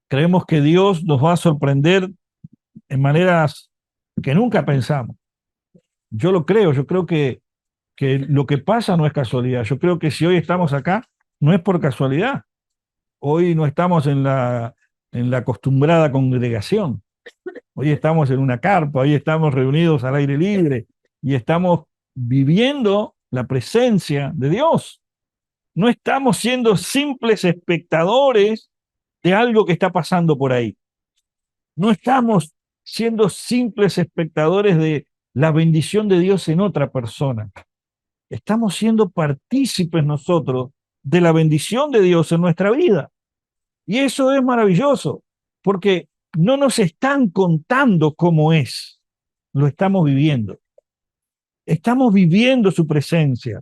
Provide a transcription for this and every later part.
Creemos que Dios nos va a sorprender en maneras que nunca pensamos. Yo lo creo, yo creo que lo que pasa no es casualidad. Yo creo que si hoy estamos acá, no es por casualidad. Hoy no estamos en la acostumbrada congregación. Hoy estamos en una carpa, hoy estamos reunidos al aire libre y estamos viviendo la presencia de Dios. No estamos siendo simples espectadores de algo que está pasando por ahí. No estamos siendo simples espectadores de la bendición de Dios en otra persona. Estamos siendo partícipes nosotros de la bendición de Dios en nuestra vida. Y eso es maravilloso, porque no nos están contando cómo es, lo estamos viviendo. Estamos viviendo su presencia.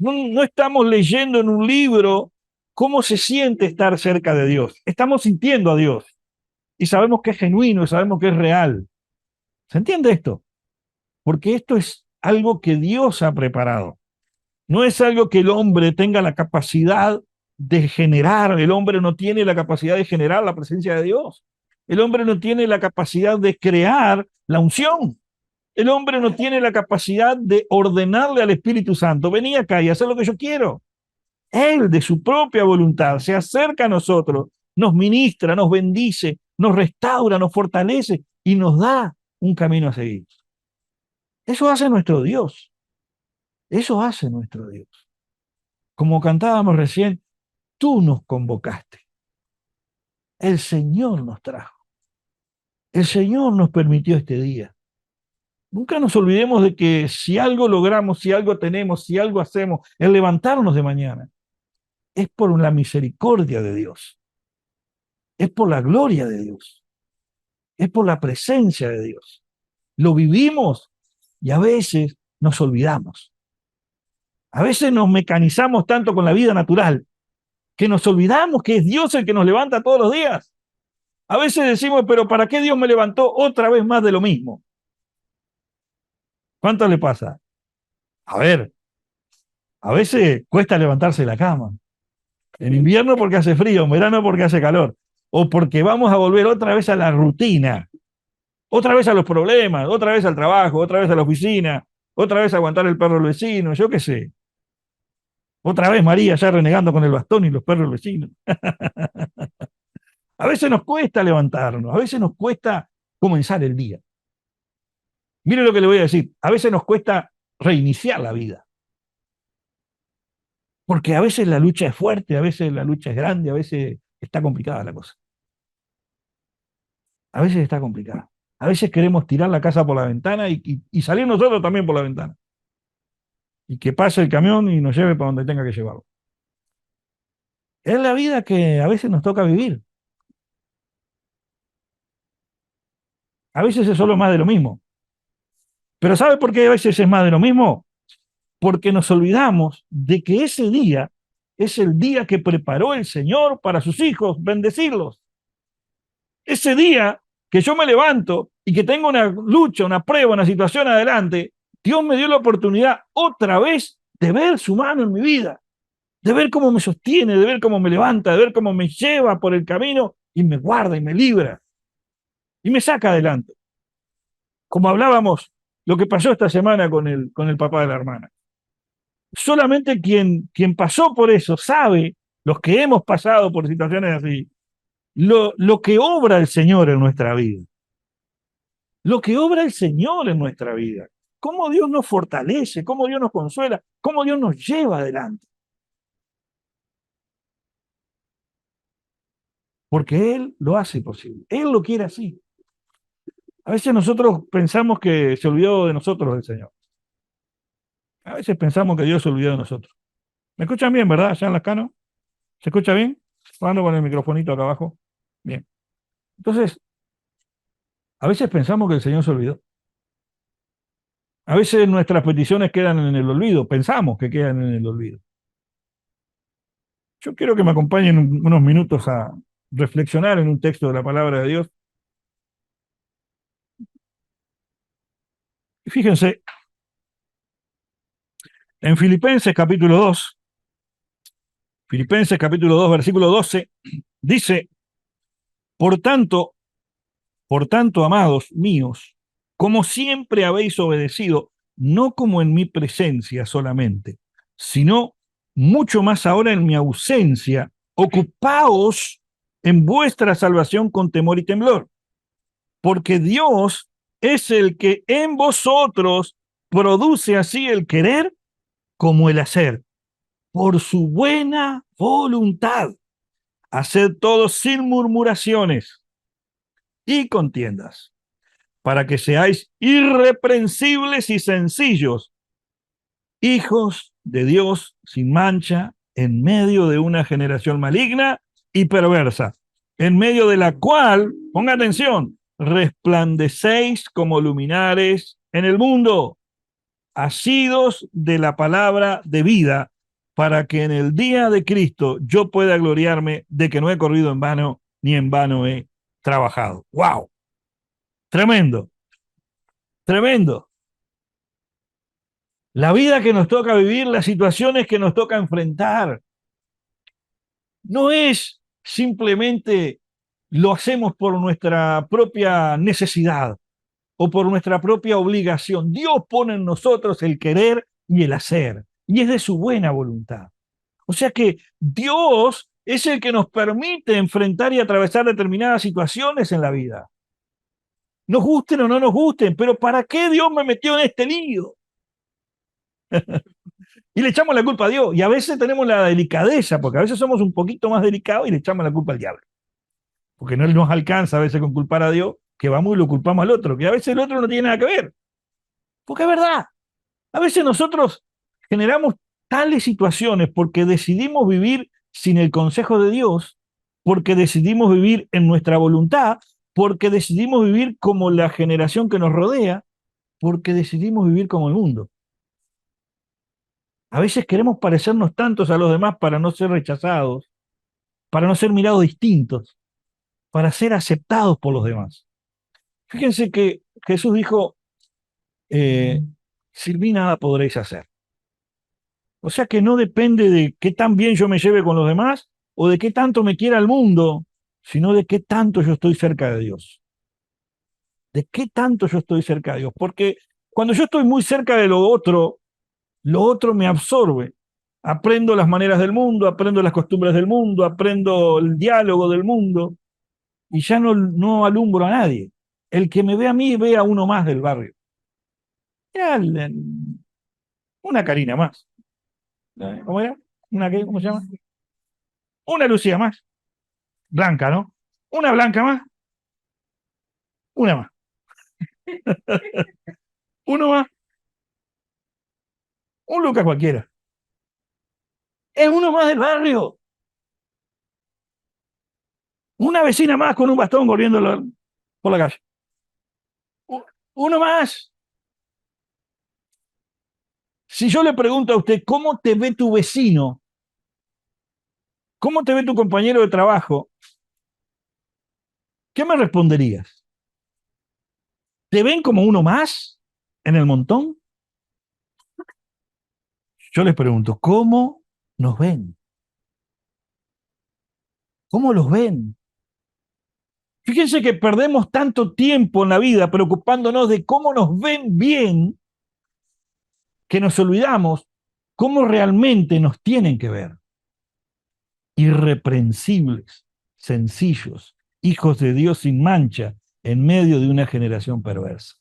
No estamos leyendo en un libro cómo se siente estar cerca de Dios. Estamos sintiendo a Dios y sabemos que es genuino y sabemos que es real. ¿Se entiende esto? Porque esto es algo que Dios ha preparado. No es algo que el hombre tenga la capacidad de generar. El hombre no tiene la capacidad de generar la presencia de Dios. El hombre no tiene la capacidad de crear la unción. El hombre no tiene la capacidad de ordenarle al Espíritu Santo, vení acá y haz lo que yo quiero. Él, de su propia voluntad, se acerca a nosotros, nos ministra, nos bendice, nos restaura, nos fortalece y nos da un camino a seguir. Eso hace nuestro Dios. Eso hace nuestro Dios. Como cantábamos recién, tú nos convocaste. El Señor nos trajo. El Señor nos permitió este día. Nunca nos olvidemos de que si algo logramos, si algo tenemos, si algo hacemos, el levantarnos de mañana, es por la misericordia de Dios, es por la gloria de Dios, es por la presencia de Dios. Lo vivimos y a veces nos olvidamos. A veces nos mecanizamos tanto con la vida natural que nos olvidamos que es Dios el que nos levanta todos los días. A veces decimos, pero ¿para qué Dios me levantó otra vez más de lo mismo? ¿Cuánto le pasa? A ver, a veces cuesta levantarse de la cama. En invierno porque hace frío, en verano porque hace calor. O porque vamos a volver otra vez a la rutina, otra vez a los problemas, otra vez al trabajo, otra vez a la oficina, otra vez a aguantar el perro del vecino, yo qué sé. Otra vez María ya renegando con el bastón y los perros del vecino. A veces nos cuesta levantarnos, a veces nos cuesta comenzar el día. Mire lo que le voy a decir, a veces nos cuesta reiniciar la vida. Porque a veces la lucha es fuerte, a veces la lucha es grande, a veces está complicada la cosa. A veces está complicada. A veces queremos tirar la casa por la ventana y salir nosotros también por la ventana. Y que pase el camión y nos lleve para donde tenga que llevarlo. Es la vida que a veces nos toca vivir. A veces es solo más de lo mismo. Pero ¿sabe por qué a veces es más de lo mismo? Porque nos olvidamos de que ese día es el día que preparó el Señor para sus hijos, bendecirlos. Ese día que yo me levanto y que tengo una lucha, una prueba, una situación adelante, Dios me dio la oportunidad otra vez de ver su mano en mi vida, de ver cómo me sostiene, de ver cómo me levanta, de ver cómo me lleva por el camino y me guarda y me libra y me saca adelante. Como hablábamos, lo que pasó esta semana con el papá de la hermana. Solamente quien pasó por eso sabe, los que hemos pasado por situaciones así, lo que obra el Señor en nuestra vida. Lo que obra el Señor en nuestra vida. Cómo Dios nos fortalece, cómo Dios nos consuela, cómo Dios nos lleva adelante. Porque Él lo hace posible. Él lo quiere así. A veces nosotros pensamos que se olvidó de nosotros el Señor. A veces pensamos que Dios se olvidó de nosotros. ¿Me escuchan bien, verdad? ¿Allá en Lascano? ¿Se escucha bien? Ando con el microfonito acá abajo. Bien. Entonces, a veces pensamos que el Señor se olvidó. A veces nuestras peticiones quedan en el olvido, pensamos que quedan en el olvido. Yo quiero que me acompañen unos minutos a reflexionar en un texto de la palabra de Dios. Y fíjense, en Filipenses capítulo 2, versículo 12, dice, Por tanto, por tanto, amados míos, como siempre habéis obedecido, no como en mi presencia solamente, sino mucho más ahora en mi ausencia, ocupaos en vuestra salvación con temor y temblor, porque Dios es el que en vosotros produce así el querer como el hacer, por su buena voluntad. Haced todo sin murmuraciones y contiendas, para que seáis irreprensibles y sencillos, hijos de Dios sin mancha, en medio de una generación maligna y perversa, en medio de la cual, ponga atención, resplandecéis como luminares en el mundo, asidos de la palabra de vida, para que en el día de Cristo yo pueda gloriarme de que no he corrido en vano, ni en vano he trabajado. ¡Wow! Tremendo, tremendo. La vida que nos toca vivir, las situaciones que nos toca enfrentar, no es simplemente lo hacemos por nuestra propia necesidad o por nuestra propia obligación. Dios pone en nosotros el querer y el hacer, y es de su buena voluntad. O sea que Dios es el que nos permite enfrentar y atravesar determinadas situaciones en la vida. Nos gusten o no nos gusten, pero ¿para qué Dios me metió en este lío? Y le echamos la culpa a Dios. Y a veces tenemos la delicadeza, porque a veces somos un poquito más delicados y le echamos la culpa al diablo. Porque no nos alcanza a veces con culpar a Dios, que vamos y lo culpamos al otro, que a veces el otro no tiene nada que ver. Porque es verdad. A veces nosotros generamos tales situaciones porque decidimos vivir sin el consejo de Dios, porque decidimos vivir en nuestra voluntad, porque decidimos vivir como la generación que nos rodea, porque decidimos vivir como el mundo. A veces queremos parecernos tantos a los demás para no ser rechazados, para no ser mirados distintos, para ser aceptados por los demás. Fíjense que Jesús dijo, eh, sin mí nada podréis hacer. O sea que no depende de qué tan bien yo me lleve con los demás o de qué tanto me quiera el mundo, sino de qué tanto yo estoy cerca de Dios. De qué tanto yo estoy cerca de Dios. Porque cuando yo estoy muy cerca de lo otro me absorbe. Aprendo las maneras del mundo, aprendo las costumbres del mundo, aprendo el diálogo del mundo y ya no alumbro a nadie. El que me ve a mí ve a uno más del barrio. Era una Karina más. ¿Cómo era? ¿Una qué? ¿Cómo se llama? Una Lucía más. Blanca, ¿no? Una Blanca más. Una más. Uno más. Un Lucas cualquiera. Es uno más del barrio. Una vecina más con un bastón corriendo por la calle. Uno más. Si yo le pregunto a usted, ¿cómo te ve tu vecino? ¿Cómo te ve tu compañero de trabajo? ¿Qué me responderías? ¿Te ven como uno más en el montón? Yo les pregunto, ¿cómo nos ven? ¿Cómo los ven? Fíjense que perdemos tanto tiempo en la vida preocupándonos de cómo nos ven bien, que nos olvidamos cómo realmente nos tienen que ver. Irreprensibles, sencillos, hijos de Dios sin mancha, en medio de una generación perversa.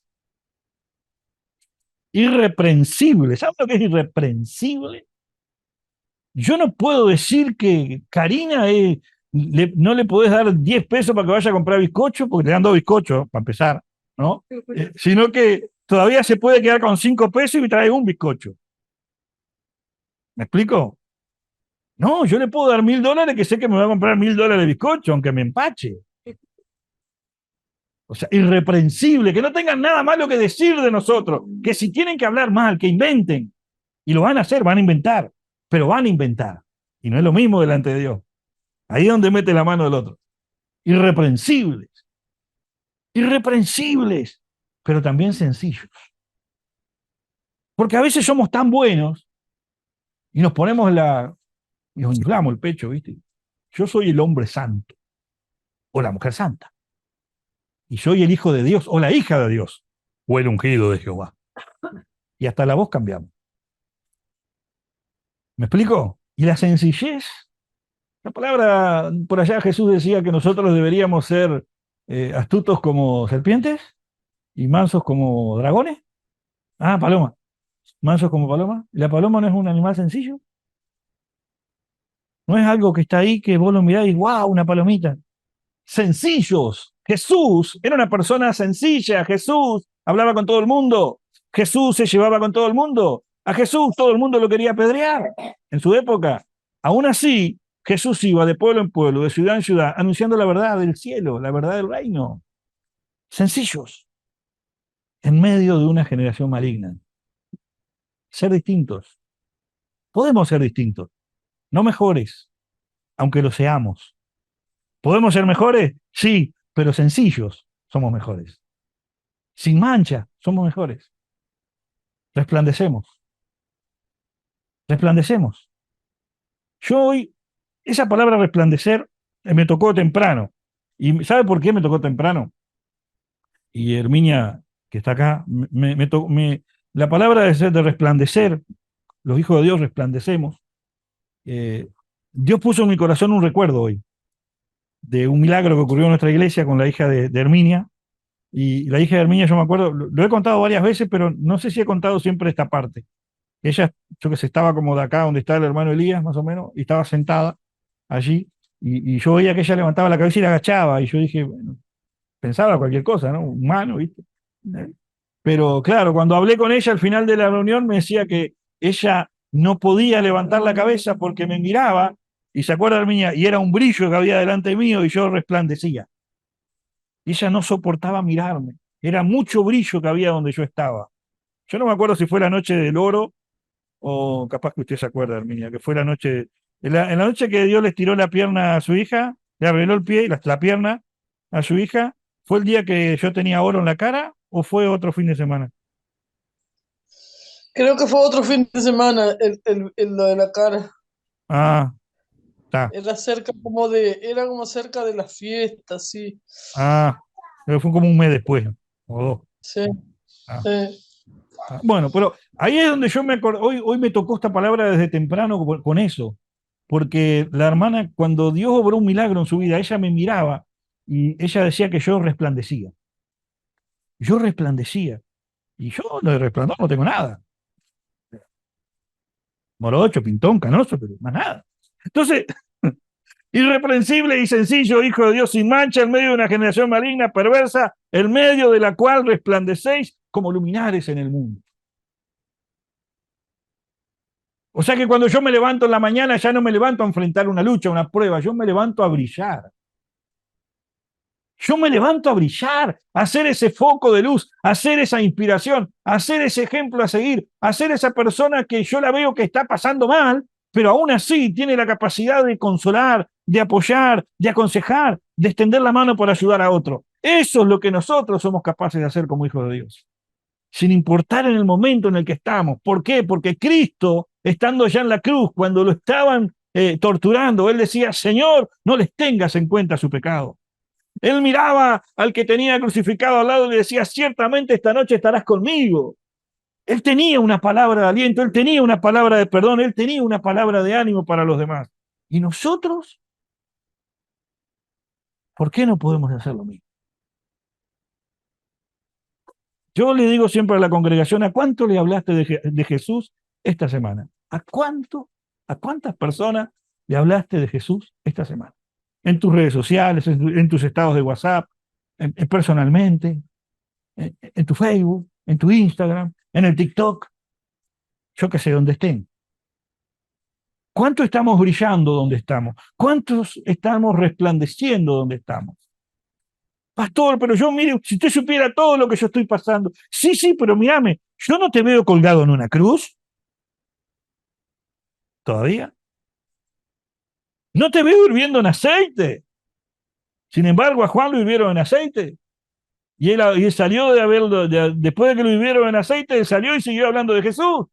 Irreprensible. ¿Saben lo que es irreprensible? Yo no puedo decir que Karina no le podés dar 10 pesos para que vaya a comprar bizcocho, porque te dan 2 bizcochos, para empezar, ¿no? Sino que todavía se puede quedar con 5 pesos y trae un bizcocho. ¿Me explico? No, yo le puedo dar $1000 que sé que me va a comprar $1000 de bizcocho, aunque me empache. O sea, irreprensible, que no tengan nada malo que decir de nosotros, que si tienen que hablar mal, que inventen. Y lo van a hacer, van a inventar, pero van a inventar. Y no es lo mismo delante de Dios. Ahí es donde mete la mano del otro. Irreprensibles, irreprensibles, pero también sencillos. Porque a veces somos tan buenos y nos ponemos y nos inflamos el pecho, ¿viste? Yo soy el hombre santo. o la mujer santa. Y soy el hijo de Dios o la hija de Dios o el ungido de Jehová. Y hasta la voz cambiamos. ¿Me explico? Y la sencillez, la palabra, por allá Jesús decía que nosotros deberíamos ser astutos como serpientes y mansos como dragones. Ah, paloma. Mansos como paloma. ¿La paloma no es un animal sencillo? No es algo que está ahí que vos lo mirás y ¡wow! Una palomita. Sencillos. Jesús era una persona sencilla. Jesús hablaba con todo el mundo. Jesús se llevaba con todo el mundo. A Jesús todo el mundo lo quería apedrear en su época. Aún así, Jesús iba de pueblo en pueblo, de ciudad en ciudad, anunciando la verdad del cielo, la verdad del reino. Sencillos, en medio de una generación maligna. Ser distintos. Podemos ser distintos, no mejores, aunque lo seamos. ¿Podemos ser mejores? Sí, pero sencillos somos mejores. Sin mancha somos mejores. Resplandecemos, resplandecemos. Yo hoy, esa palabra resplandecer me tocó temprano. ¿Y sabe por qué me tocó temprano? Y Herminia, que está acá, la palabra de resplandecer, los hijos de Dios resplandecemos. eh, Dios puso en mi corazón un recuerdo hoy de un milagro que ocurrió en nuestra iglesia con la hija de Herminia. Y la hija de Herminia, yo me acuerdo, lo he contado varias veces, pero no sé si he contado siempre esta parte. Ella, yo que sé, estaba como de acá donde está el hermano Elías, más o menos, y estaba sentada allí, y yo veía que ella levantaba la cabeza y la agachaba, y yo dije, bueno, pensaba cualquier cosa, ¿no? Humano, ¿viste? Pero claro, cuando hablé con ella al final de la reunión, me decía que ella no podía levantar la cabeza porque me miraba, y se acuerda Herminia, y era un brillo que había delante mío, y yo resplandecía. Y ella no soportaba mirarme. Era mucho brillo que había donde yo estaba. Yo no me acuerdo si fue la noche del oro o capaz que usted se acuerda, Herminia, que fue la noche, en la noche que Dios les tiró la pierna a su hija, le arregló el pie y la pierna a su hija, ¿fue el día que yo tenía oro en la cara o fue otro fin de semana? Creo que fue otro fin de semana lo de la cara. Ah, está. Era como cerca de la fiesta, sí. Ah, pero fue como un mes después, o dos. Sí, Ah, sí. bueno, pero ahí es donde yo me acordé, hoy me tocó esta palabra desde temprano con eso, porque la hermana, cuando Dios obró un milagro en su vida, ella me miraba y ella decía que yo resplandecía. Yo resplandecía. Y yo no de resplandor no tengo nada. Morocho, pintón, canoso, pero más nada. Entonces, irreprensible y sencillo, hijo de Dios sin mancha, en medio de una generación maligna, perversa, en medio de la cual resplandecéis como luminares en el mundo. O sea que cuando yo me levanto en la mañana, ya no me levanto a enfrentar una lucha, una prueba, yo me levanto a brillar. Yo me levanto a brillar, a ser ese foco de luz, a ser esa inspiración, a ser ese ejemplo a seguir, a ser esa persona que yo la veo que está pasando mal, pero aún así tiene la capacidad de consolar, de apoyar, de aconsejar, de extender la mano para ayudar a otro. Eso es lo que nosotros somos capaces de hacer como hijos de Dios, sin importar en el momento en el que estamos. ¿Por qué? Porque Cristo, estando ya en la cruz, cuando lo estaban torturando, él decía, Señor, no les tengas en cuenta su pecado. Él miraba al que tenía crucificado al lado y le decía, ciertamente esta noche estarás conmigo. Él tenía una palabra de aliento, él tenía una palabra de perdón, él tenía una palabra de ánimo para los demás. ¿Y nosotros? ¿Por qué no podemos hacer lo mismo? Yo le digo siempre a la congregación, ¿a cuánto le hablaste de Jesús esta semana? ¿A cuántas personas le hablaste de Jesús esta semana? En tus redes sociales, en tus estados de WhatsApp, personalmente, en tu Facebook, en tu Instagram, en el TikTok, yo que sé, donde estén. ¿Cuánto estamos brillando donde estamos? ¿Cuántos estamos resplandeciendo donde estamos? Pastor, pero yo, mire, si usted supiera todo lo que yo estoy pasando. Sí, sí, pero mírame, yo no te veo colgado en una cruz todavía. No te veo hirviendo en aceite. Sin embargo, a Juan lo hirvieron en aceite. Y él salió de haberlo, después de que lo hirvieron en aceite, él salió y siguió hablando de Jesús.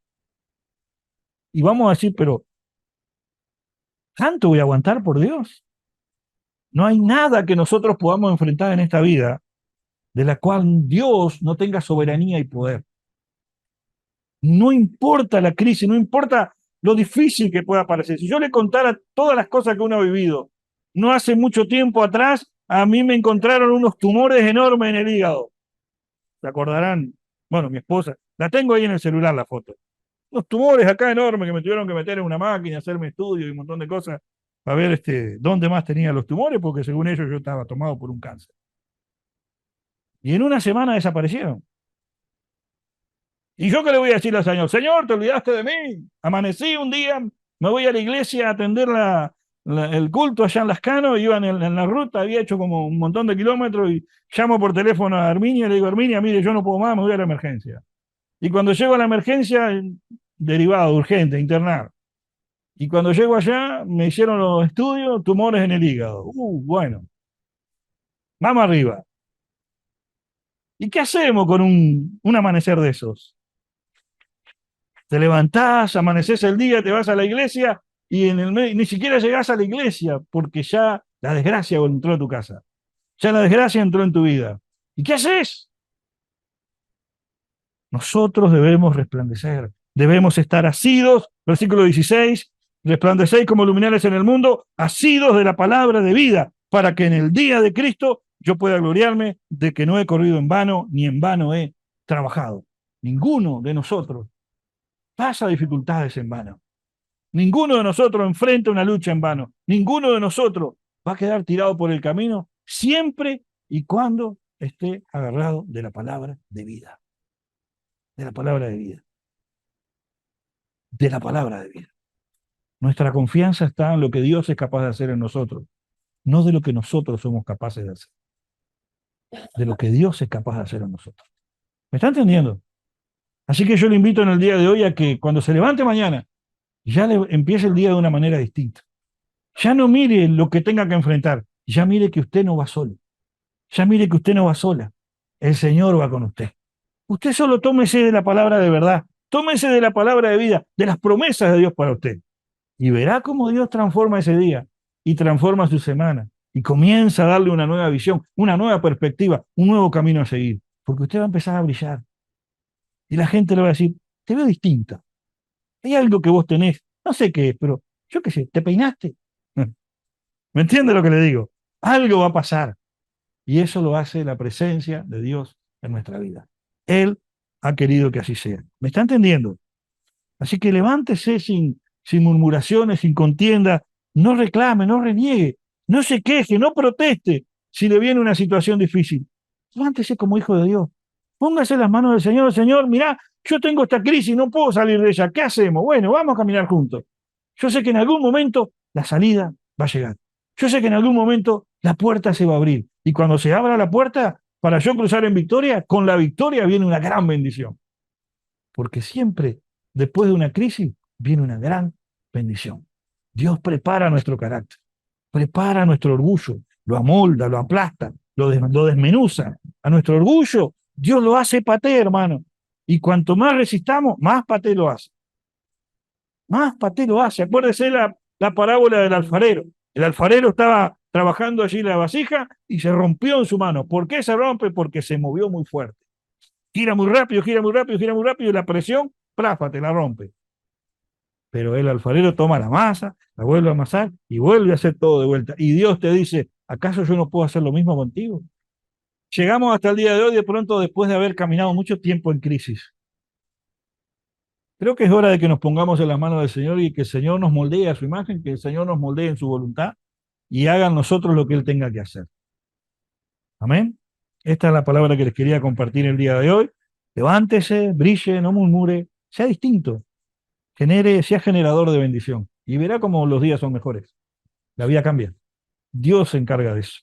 Y vamos a decir, pero ¿tanto voy a aguantar por Dios? No hay nada que nosotros podamos enfrentar en esta vida de la cual Dios no tenga soberanía y poder. No importa la crisis, no importa lo difícil que pueda parecer. Si yo le contara todas las cosas que uno ha vivido, no hace mucho tiempo atrás, a mí me encontraron unos tumores enormes en el hígado. ¿Se acordarán? Bueno, mi esposa, la tengo ahí en el celular la foto. Unos tumores acá enormes que me tuvieron que meter en una máquina, hacerme estudios y un montón de cosas para ver dónde más tenía los tumores, porque según ellos yo estaba tomado por un cáncer. Y en una semana desaparecieron. ¿Y yo qué le voy a decir al Señor? Señor, te olvidaste de mí. Amanecí un día, me voy a la iglesia a atender el culto allá en Las Canos, iba en la ruta, había hecho como un montón de kilómetros y llamo por teléfono a Herminia y le digo, Herminia, mire, yo no puedo más, me voy a la emergencia. Y cuando llego a la emergencia, derivado, urgente, internar. Y cuando llego allá, me hicieron los estudios, tumores en el hígado. Bueno, vamos arriba. ¿Y qué hacemos con un amanecer de esos? Te levantás, amaneces el día, te vas a la iglesia y ni siquiera llegás a la iglesia porque ya la desgracia entró a tu casa. Ya la desgracia entró en tu vida. ¿Y qué haces? Nosotros debemos resplandecer, debemos estar asidos, versículo 16, resplandecéis como luminares en el mundo, asidos de la palabra de vida, para que en el día de Cristo yo pueda gloriarme de que no he corrido en vano, ni en vano he trabajado. Ninguno de nosotros pasa dificultades en vano. Ninguno de nosotros enfrenta una lucha en vano. Ninguno de nosotros va a quedar tirado por el camino siempre y cuando esté agarrado de la palabra de vida. De la palabra de vida. De la palabra de vida. Nuestra confianza está en lo que Dios es capaz de hacer en nosotros, no de lo que nosotros somos capaces de hacer. De lo que Dios es capaz de hacer en nosotros. ¿Me está entendiendo? Así que yo le invito en el día de hoy a que cuando se levante mañana, ya empiece el día de una manera distinta. Ya no mire lo que tenga que enfrentar, ya mire que usted no va solo, ya mire que usted no va sola, el Señor va con usted. Usted solo tómese de la palabra de verdad, tómese de la palabra de vida, de las promesas de Dios para usted, y verá cómo Dios transforma ese día y transforma su semana y comienza a darle una nueva visión, una nueva perspectiva, un nuevo camino a seguir, porque usted va a empezar a brillar y la gente le va a decir, te veo distinta, hay algo que vos tenés, no sé qué es, pero yo qué sé, te peinaste. ¿Me entiende lo que le digo? Algo va a pasar. Y eso lo hace la presencia de Dios en nuestra vida. Él ha querido que así sea. ¿Me está entendiendo? Así que levántese sin murmuraciones, sin contienda. No reclame, no reniegue, no se queje, no proteste si le viene una situación difícil. Levántese como hijo de Dios. Póngase en las manos del Señor. Señor, mirá, yo tengo esta crisis, no puedo salir de ella. ¿Qué hacemos? Bueno, vamos a caminar juntos. Yo sé que en algún momento la salida va a llegar. Yo sé que en algún momento la puerta se va a abrir. Y cuando se abra la puerta, para yo cruzar en victoria, con la victoria viene una gran bendición. Porque siempre, después de una crisis, viene una gran bendición. Dios prepara nuestro carácter, prepara nuestro orgullo, lo amolda, lo aplasta, lo desmenuza. A nuestro orgullo, Dios lo hace paté, hermano. Y cuanto más resistamos, más paté lo hace. Más paté lo hace. Acuérdese la parábola del alfarero. El alfarero estaba trabajando allí la vasija y se rompió en su mano. ¿Por qué se rompe? Porque se movió muy fuerte. Gira muy rápido, gira muy rápido, gira muy rápido y la presión, ¡prafa!, te la rompe. Pero el alfarero toma la masa, la vuelve a amasar y vuelve a hacer todo de vuelta. Y Dios te dice, ¿acaso yo no puedo hacer lo mismo contigo? Llegamos hasta el día de hoy, de pronto, después de haber caminado mucho tiempo en crisis. Creo que es hora de que nos pongamos en las manos del Señor y que el Señor nos moldee a su imagen, que el Señor nos moldee en su voluntad y haga en nosotros lo que Él tenga que hacer. Amén. Esta es la palabra que les quería compartir el día de hoy. Levántese, brille, no murmure, sea distinto, sea generador de bendición y verá cómo los días son mejores. La vida cambia. Dios se encarga de eso.